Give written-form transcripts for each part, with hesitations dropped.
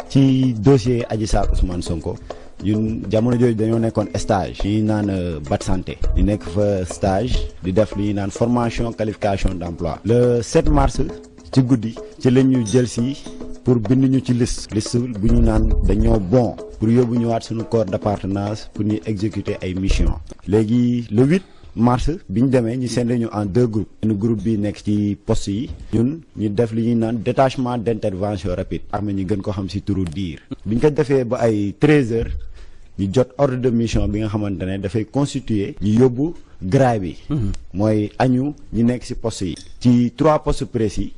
ci dossier Adji Sarr Ousmane Sonko ñun jamono jooju dañoo nekkoon stage ñuy naan BAT santé ñu nekk fa stage di def li ñuy naan formation qualification d'emploi. Le 7 mars ci guddi ci la ñu jël si pour bind ñu ci liste bu ñu naan dañoo bon pour yóbbu ñëwaat suñu corps d'appartenance pour ñu exécuter ay mission. Léegi le 8 mars bi ñu demee ñu scindé ñu en 2 groupes. benn groupe bi nekk ci poste yi ñun ñu def li ñuy naan détachement d'intervention rapide armée ñu gën ko xam ci turu DIR. bi ñu ko defee ba ay 13h ñu jot ordre de mission bi nga xamante ne dafay constituer ñu yóbbu graille bi. mooy añu ñi nekk ci poste yi. ci 3 postes précis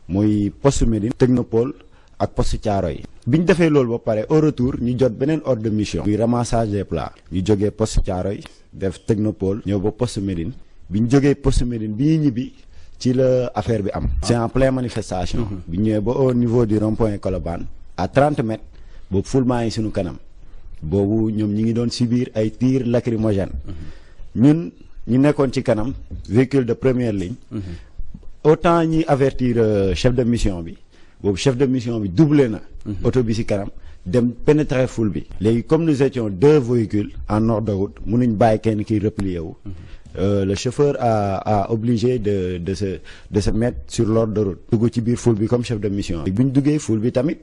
mooy poste Médine Technopole ak poste Thiaroye. bi ñu defee loolu ba pare au retour ñu jot beneen ordre de mission. muy ramassage des plats. ñu jógee poste Thiaroye def Technopole ñëw ba poste Médine bi ñu jógee poste Médine bi ñuy ñibbi ci la affaire bi am. c'est en pleine manifestation. bi ñëwee ba au niveau du rond-point Colobane à 30 mètres boobu foulement yi suñu kanam boobu ñoom ñi ngi doon subir ay tirs lacrymogènes. ñun ñu nekkoon ci kanam véhicule de première ligne. autant ñi avertir chef de mission bi boobu chef de mission bi doublé na. oto bi ci kanam dem pénétrer foule bi. léegi comme nous étions 2 véhicules en ordre de route mënuñ bàyyi kenn kiy replier wu. Le chauffeur a obligé de se mettre sur l'ordre de route. dugg ci biir foule bi comme chef de mission. bi ñu duggee foule bi tamit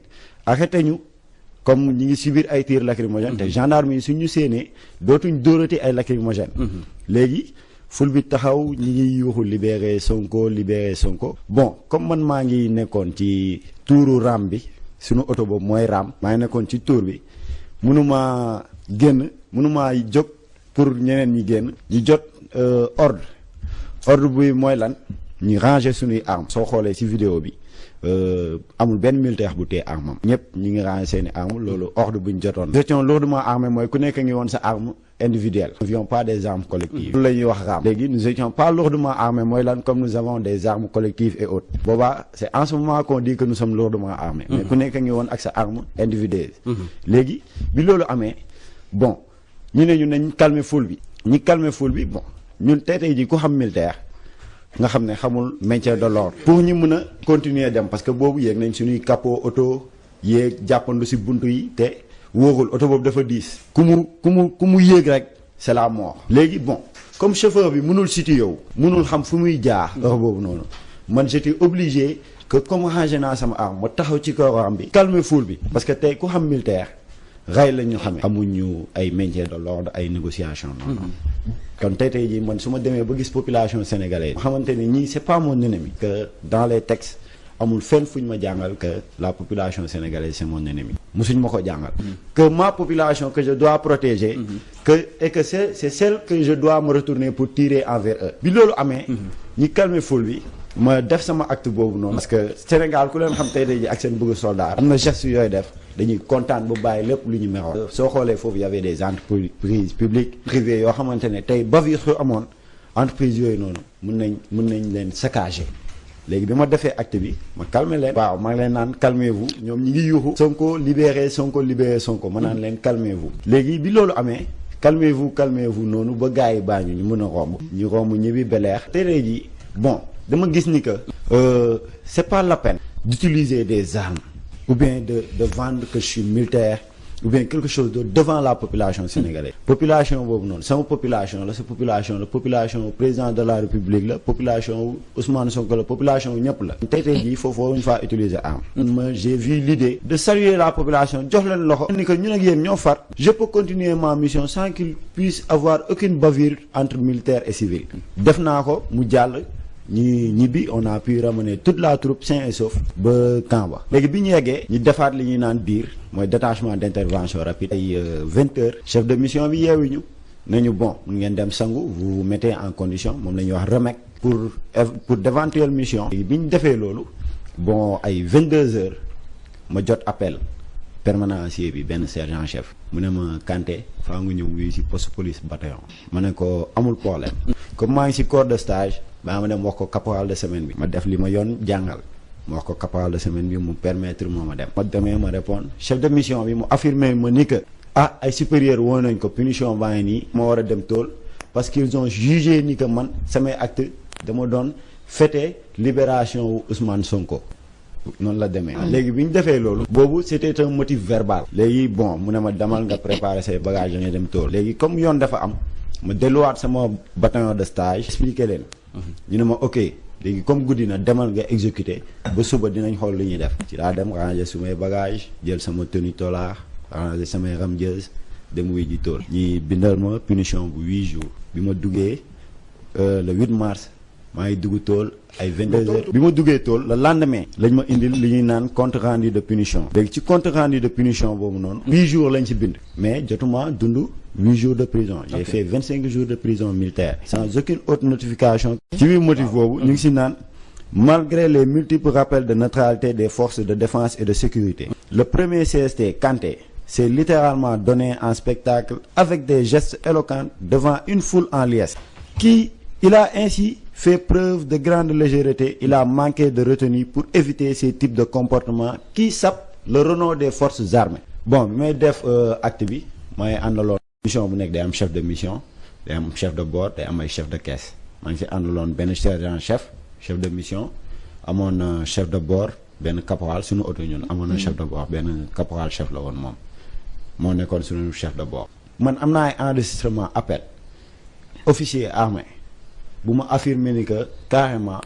arrêté ñu comme ñi ngi subir ay tirs lacrymogènes. te gendarme yi suñu séenee dootuñ dóorati ay lacrymogènes. léegi ful bi taxaw ñi ngi yuuxu libéré Sonko. Bon comme man maa ngi nekkoon ci tuuru ram bi suñu oto boobu mooy ram maa ngi nekkoon ci tuur bi mënumaa génn mënumaa jóg pour ñeneen ñi génn ñu jot ordre bi mooy lan ñu ranger suñuy armes. soo xoolee ci vidéo bi amul benn militaire bu tee arme am ñëpp ñi ngi ranger seeni armes loolu ordre bu ñu jotoon. nous étions lourdement armés mooy ku nekk ngi woon sa arme individuelle. nous n'avions pas des armes collectives. loolu la ñuy wax ram. léegi nous étions pas lourdement armés mooy lan comme nous avons des armes collectives et autres. boobaa c'est en ce moment qu'on dit que nous sommes lourdement armés. mais ku nekk ngi woon ak sa arme individuelle. léegi bi loolu amee bon ñu ne ñu nañ calmer foule bi. ñi calmer foule bi bon ñun tey ji ku xam militaire nga xam ne xamul maintien de l'ordre pour ñu mën a continuer dem parce que boobu yéeg nañ suñuy capot auto yéeg jàppandu ci buntu yi te wóorul oto boobu dafa diis. ku mu yéeg rek c'est la mort. léegi bon comme chauffeur bi mënul situé wu mënul xam fu muy jaar. heure boobu noonu man j'étais obligé que comme rangé naa sama arme ma taxaw ci kaw arme bi. calmer foule bi parce que tey ku xam militaire ray la ñu xamee. amuñu ay maintien de l'ordre ay négociation noonu. kon tey jii man su ma demee ba gis population sénégalaise. ma xamante ni ñii c'est pas mon ennemi. que dans les textes amul fenn fu ñu ma jàngal que la population sénégalaise c'est mon ennemi. musuñ ma ko jàngal. que ma population que je dois protéger. que c'est celle que je dois me retourner pour tirer envers eux. bi loolu amee. ñi calmer foule bi. ma def sama acte boobu noonu. parce que Sénégal ku leen xam tey jii ak seen bëgg soldat. am na gestes yooyu def. dañuy kontaan bu bàyyi lépp lu ñu meroon. soo xoolee foofu y avait des entreprises publiques privées yoo xamante ne tey bavure su amoon entreprises yooyu noonu mën nañ leen saccager. léegi bi ma defee acte bi ma calmer leen. waaw maa ngi leen naan calmez-vous ñoom ñi ngi yuuxu. Sonko libéré Sonko ma naan leen calmez-vous. léegi bi loolu amee calmez-vous noonu ba gars yi baañu ñu mën a romb. ñu romb ñibbi beleer. tey jii bon dama gis ni que c'est pas la peine d'utiliser des armes. ou bien de vendre que je suis militaire ou bien quelque chose d'autre devant la population sénégalaise. population boobu noonu sama population la population président de la république la population Ousmane Sonko la population ñëpp la. tey jii foofu waruñu faa utiliser arme. moi j'ai vu l'idée de saluer la population jox leen loxo. ni que ñun ak yéen ñoo far. je peux continuer ma mission sans qu'il puisse avoir aucune bavure entre militaire et civil. def naa ko mu jàll. ñibbi on a pu ramener toute la troupe sain et sauf ba camp ba. léegi bi ñu yeggee ñu defaat li ñuy naan DIR mooy détachement d'intervention rapide. ay 20 heures chef de mission bi yeewuñu nañu bon mun ngeen dem sangu vous vous mettez en condition moom la ñuy wax remec pour d'éventuelles missions. léegi bi ñu defee loolu bon ay 22 heures ma jot appel permanencier bi benn sergent chef mu ne ma Kanté faa nga ñëw wuyu ci poste police bataillon. ma ne ko amul problème. comme maa ngi ci corps de stage. ma dem wax ko caporal de semaine bi. ma def li ma yoon jàngal ma wax ko caporal de semaine bi mu permettre moo ma dem. ma demee ma répondre chef de mission bi mu affirmer ma ni que ay supérieur woo nañ ko punition baa ngi nii. ma war a dem tool parce qu'ils ont jugé ni que man samay acte dama doon fêter libération wu Ousmane Sonko. noonu la demee. léegi bi ñu defee loolu. boobu c'était un motif verbal. léegi bon mu ne ma demal nga préparer say bagages da ngay dem tool. léegi comme yoon dafa am ma delluwaat sama bataillon de stage. expliqué leen. ñu ne ma ok léegi comme guddi na demal nga exécuter ba suba dinañ xool lu ñuy def. ci laa dem ranger sumay bagages jël sama tenue tolaar ranger samay ramjeuse dem wuy ji tool. ñi bindal ma punition bu 8 jours. bi ma duggee le 8 mars. maa ngi dugg tool ay 22h. bi ma duggee tool le lendemain. lañ ma indil li ñuy naan compte rendu de punition. léegi ci compte rendu de punition boobu noonu. 8 jours lañ ci bind. mais jotuma dund 8 jours de prison. j'ai fait 25 jours de prison militaire. sans aucune autre notification. ci biir motif boobu ñu ngi si naan malgré les multiples rappels de neutralité des forces de défense et de sécurité. le premier CST Kanté s'est littéralement donné en spectacle avec des gestes éloquents devant une foule en liesse. Il a ainsi fait preuve de grande légèreté. Il a manqué de retenue pour éviter ces types de comportements qui sapent le renom des forces armées. Bon bi may def acte bi may àndaloon mission bu nekk day am chef de mission day am chef de bord day am ay chef de caisse maa ngi ci àndaloon benn sergent chef de mission amoon chef de bord benn caporal suñu oto ñun amoon na chef de bord benn caporal chef la woon moom moo nekkoon suñu chef de bord. man am naa ay enregistrement appel officier armé bu ma affirmer ni que carrément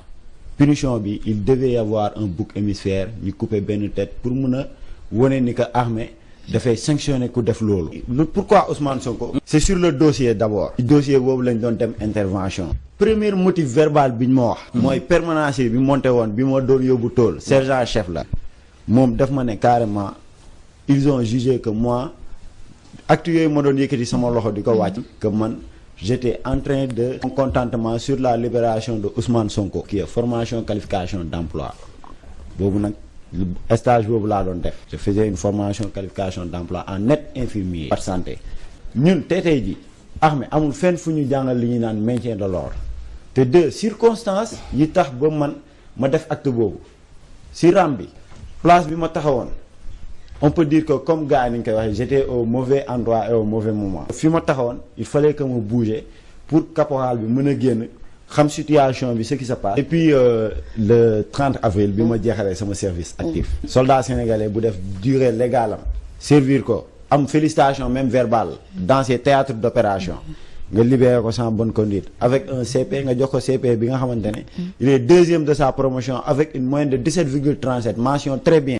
punition bi il devait y avoir un bouc émissaire ñu couper benn tête pour mun a wane ni que armée dafay sanctionner ku def loolu. pourquoi Ousmane Sonko. c'est sur le dossier d'abord. ci dossier boobu lañ doon dem intervention. premier motif verbal bi ñu ma wax. mooy permanence bi monté woon bi ma doon yóbbu tool. sergent chef la moom daf ma ne carrément ils ont jugé que moi acte yooyu ma doon yëkkati sama loxo di ko wàcc. que man. J'étais en train de mon contentement sur la libération de Ousmane Sonko qui est formation qualification d'emploi boobu nag stage boobu laa doon def je faisais une formation qualification d'emploi en aide infirmier par santé ñun tey ji armée amul fenn fu ñu jàngal li ñuy naan maintien de l'ordre te deux circonstances yi tax ba man ma def acte boobu si ram bi place bi ma taxawoon on peut dire que comme gars yi ni ñu koy waxee j'étais au mauvais endroit et au mauvais moment. fi ma taxawoon il fallait que ma bouger pour caporal bi mën a génn xam situation bi ce qui se passe. et puis le 30 avril bi ma jeexalee sama service actif. soldat sénégalais bu def durée légale am servir ko am félicitation même verbale dans ces théâtres d'opération nga libéré ko sans bonne conduite avec un CP nga jox ko CP bi nga xamante ne il est deuxième de sa promotion avec une moyenne de 17,37 mention très bien.